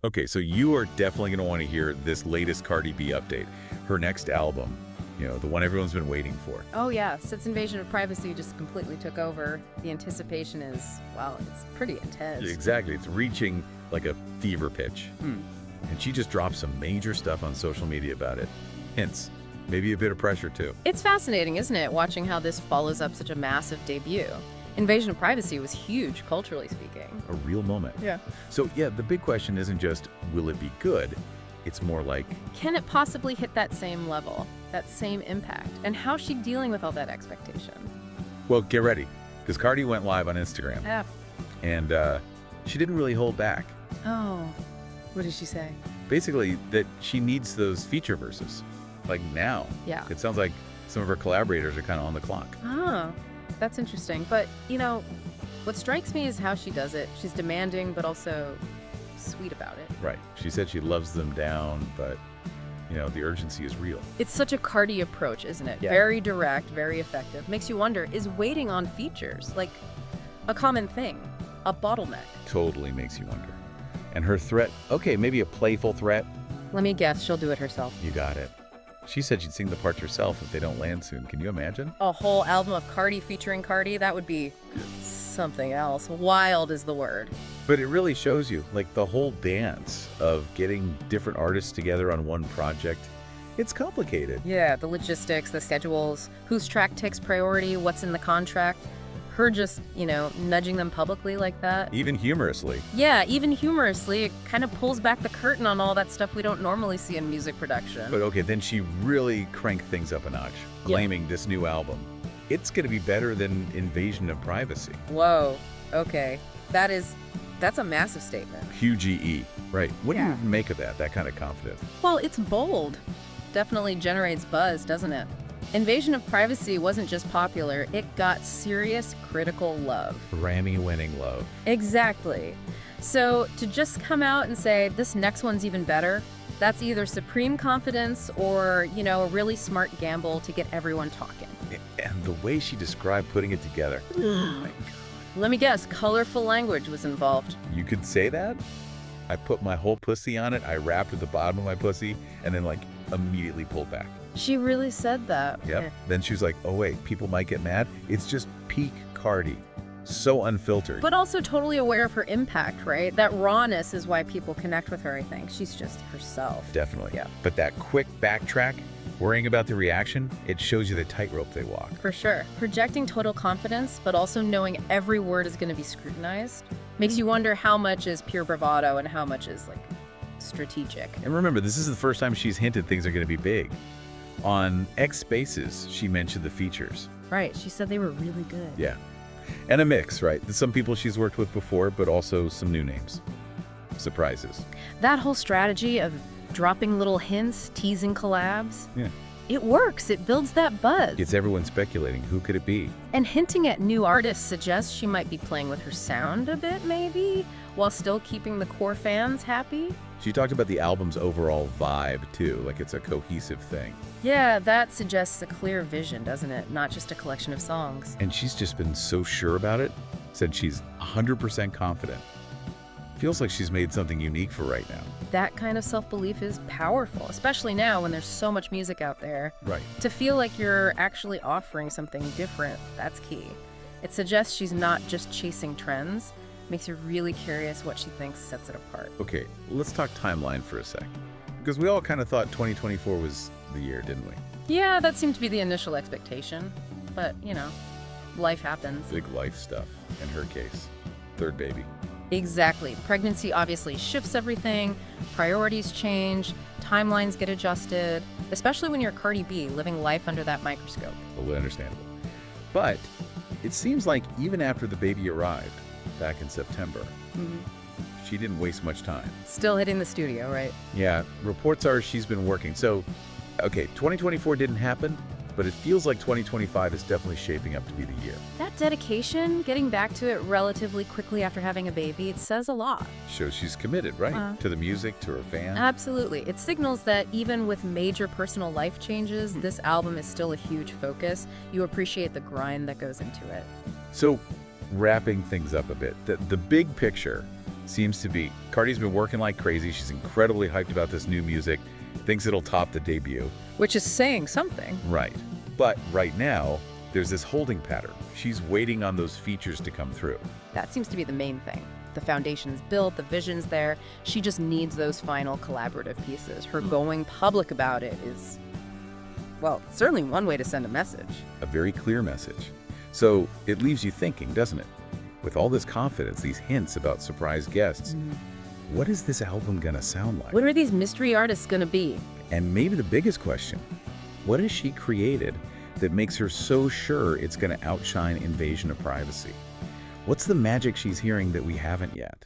Okay, so you are definitely going to want to hear this latest Cardi B update. Her next album, the one everyone's been waiting for. Oh yeah, since Invasion of Privacy just completely took over, the anticipation is, well, it's pretty intense. Exactly. It's reaching like a fever pitch. And she just dropped some major stuff on social media about it. Hints, maybe a bit of pressure too. It's fascinating, isn't it, watching how this follows up such a massive debut. Invasion of Privacy was huge, culturally speaking. A real moment. Yeah. So yeah, the big question isn't just, will it be good? It's more like, Can it possibly hit that same level, that same impact? And how's she dealing with all that expectation? well, get ready. Because Cardi went live on Instagram. Yeah. And she didn't really hold back. Oh, what did she say? Basically, that she needs those feature verses. Like now. Yeah. It sounds like some of her collaborators are kind of on the clock. Oh, that's interesting. But, what strikes me is how she does it. She's demanding, but also sweet about it. Right. She said she loves them down, but, the urgency is real. It's such a Cardi approach, isn't it? Yeah. Very direct, very effective. Makes you wonder, is waiting on features like a common thing, a bottleneck? Totally makes you wonder. And her threat, okay, maybe a playful threat. Let me guess, she'll do it herself. You got it. She said she'd sing the parts herself if they don't land soon. Can you imagine? A whole album of Cardi featuring Cardi, that would be something else. Wild is the word. But it really shows you, like, the whole dance of getting different artists together on one project. It's complicated. Yeah, the logistics, the schedules, whose track takes priority, what's in the contract. Her just, nudging them publicly like that. Even humorously. Yeah, even humorously, it kind of pulls back the curtain on all that stuff we don't normally see in music production. But okay, then she really cranked things up a notch, claiming this new album, it's going to be better than Invasion of Privacy. Whoa, okay. That's a massive statement. QGE. Right. What do you Yeah. even make of that kind of confidence? Well, it's bold. Definitely generates buzz, doesn't it? Invasion of Privacy wasn't just popular, it got serious critical love. Grammy-winning love. Exactly. So to just come out and say, this next one's even better, that's either supreme confidence or, a really smart gamble to get everyone talking. And the way she described putting it together. Oh my God. Let me guess, colorful language was involved. You could say that? I put my whole pussy on it, I wrapped at the bottom of my pussy, and then, immediately pulled back. She really said that. Yep. Then she was like, oh wait, people might get mad. It's just peak Cardi. So unfiltered. But also totally aware of her impact, right? That rawness is why people connect with her, I think. She's just herself. Definitely. Yeah. But that quick backtrack, worrying about the reaction, it shows you the tightrope they walk. For sure. Projecting total confidence, but also knowing every word is going to be scrutinized, makes you wonder how much is pure bravado and how much is, strategic. And remember, this is the first time she's hinted things are going to be big. On X Spaces, she mentioned the features. Right. She said they were really good. Yeah. And a mix, right? Some people she's worked with before, but also some new names. Surprises. That whole strategy of dropping little hints, teasing collabs, Yeah. it works. It builds that buzz. Gets everyone speculating. Who could it be? And hinting at new artists suggests she might be playing with her sound a bit, maybe, while still keeping the core fans happy. She talked about the album's overall vibe, too, like it's a cohesive thing. Yeah, that suggests a clear vision, doesn't it? Not just a collection of songs. And she's just been so sure about it, said she's 100% confident. Feels like she's made something unique for right now. That kind of self-belief is powerful, especially now when there's so much music out there. Right. To feel like you're actually offering something different, that's key. It suggests she's not just chasing trends, makes you really curious what she thinks sets it apart. Okay, let's talk timeline for a sec. Because we all kind of thought 2024 was the year, didn't we? Yeah, that seemed to be the initial expectation. But, life happens. Big life stuff, in her case. Third baby. Exactly. Pregnancy obviously shifts everything, priorities change, timelines get adjusted, especially when you're Cardi B, living life under that microscope. Totally understandable. But it seems like even after the baby arrived, back in September, she didn't waste much time. Still hitting the studio, right? Yeah, reports are she's been working. So, okay, 2024 didn't happen, but it feels like 2025 is definitely shaping up to be the year. That dedication, getting back to it relatively quickly after having a baby, it says a lot. Shows she's committed, right? To the music, to her fans. Absolutely. It signals that even with major personal life changes, this album is still a huge focus. You appreciate the grind that goes into it. So, wrapping things up a bit, the big picture Seems to be. Cardi's been working like crazy. She's incredibly hyped about this new music, thinks it'll top the debut. Which is saying something. Right. But right now, there's this holding pattern. She's waiting on those features to come through. That seems to be the main thing. The foundation's built, the vision's there. She just needs those final collaborative pieces. Her going public about it is, well, certainly one way to send a message. A very clear message. So it leaves you thinking, doesn't it? With all this confidence, these hints about surprise guests, what is this album gonna sound like? What are these mystery artists gonna be? And maybe the biggest question, what has she created that makes her so sure it's gonna outshine Invasion of Privacy? What's the magic she's hearing that we haven't yet?